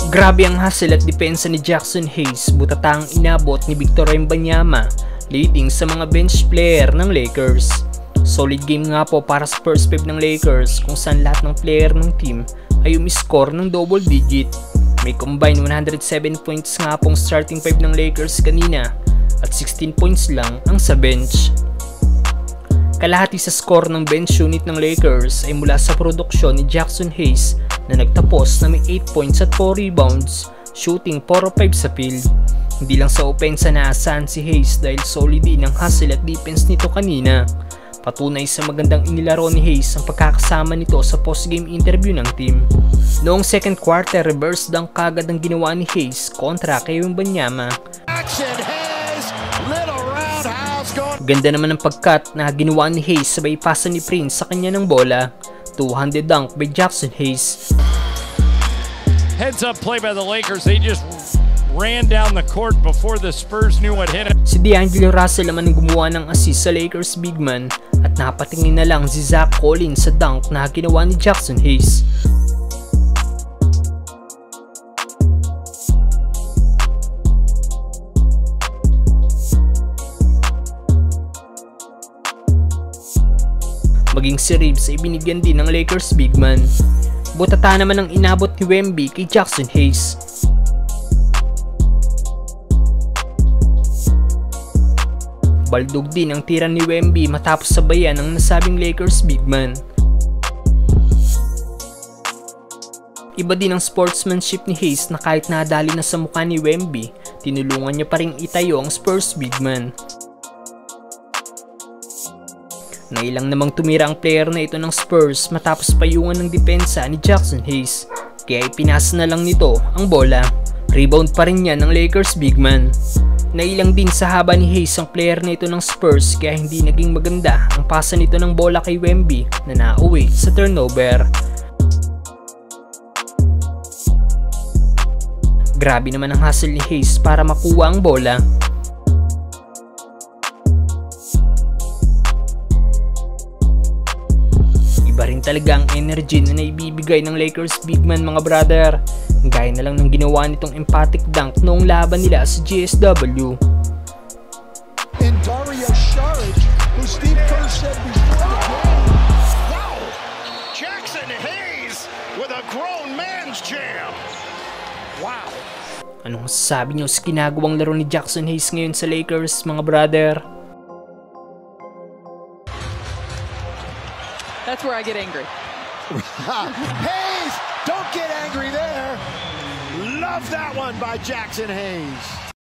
Grabe ang hustle at depensa ni Jackson Hayes, butatang inabot ni Victor Wembanyama, leading sa mga bench player ng Lakers. Solid game nga po para sa first 5 ng Lakers kung saan lahat ng player ng team ay umiscore ng double digit. May combined 107 points nga pong starting 5 ng Lakers kanina at 16 points lang ang sa bench. Kalahati sa score ng bench unit ng Lakers ay mula sa produksyon ni Jackson Hayes na nagtapos na may 8 points at 4 rebounds, shooting 4 of 5 sa field. Hindi lang sa opensa naasahan si Hayes dahil solid din ang hustle at defense nito kanina. Patunay sa magandang inilaro ni Hayes ang pagkakasama nito sa postgame interview ng team. Noong second quarter, reverse dunk kagad ang ginawa ni Hayes kontra kay Wembanyama. Ganda naman ang pagkat na ginawa ni Hayes sabay pasa ni Prince sa kanya ng bola. Two-handed dunk by Jackson Hayes. Heads up play by the Lakers. They just ran down the court before the Spurs knew what hit it. Si D'Angelo Russell naman ang gumawa ng assist sa Lakers big man at napatingin na lang si Zach Collins sa dunk na ginawa ni Jackson Hayes. Maging si Reeves ay binigyan din ng Lakers big man. Butata naman ang inabot ni Wemby kay Jackson Hayes. Baldog din ang tira ni Wemby matapos sabayan ng nasabing Lakers big man. Iba din ang sportsmanship ni Hayes na kahit nadali na sa mukha ni Wemby, tinulungan niya pa ring itayo ang Spurs big man. Nailang namang tumira ang player na ito ng Spurs matapos payungan ng depensa ni Jackson Hayes, kaya ipinasa na lang nito ang bola. Rebound pa rin yan ng Lakers big man. Nailang din sa haba ni Hayes ang player na ito ng Spurs kaya hindi naging maganda ang pasa nito ng bola kay Wemby na nauwi sa turnover. Grabe naman ang hustle ni Hayes para makuha ang bola. Iba rin talaga ang energy na naibibigay ng Lakers big man mga brother. Gaya na lang ng ginawa nitong emphatic dunk noong laban nila sa GSW. And Dario Saric, who Steve Kerr said before the game. Wow! Jackson Hayes with a grown man's jam. Wow! Anong masasabi niyo sa ginagawang laro ni Jackson Hayes ngayon sa Lakers mga brother? That's where I get angry. Hayes, don't get angry there. Love that one by Jackson Hayes.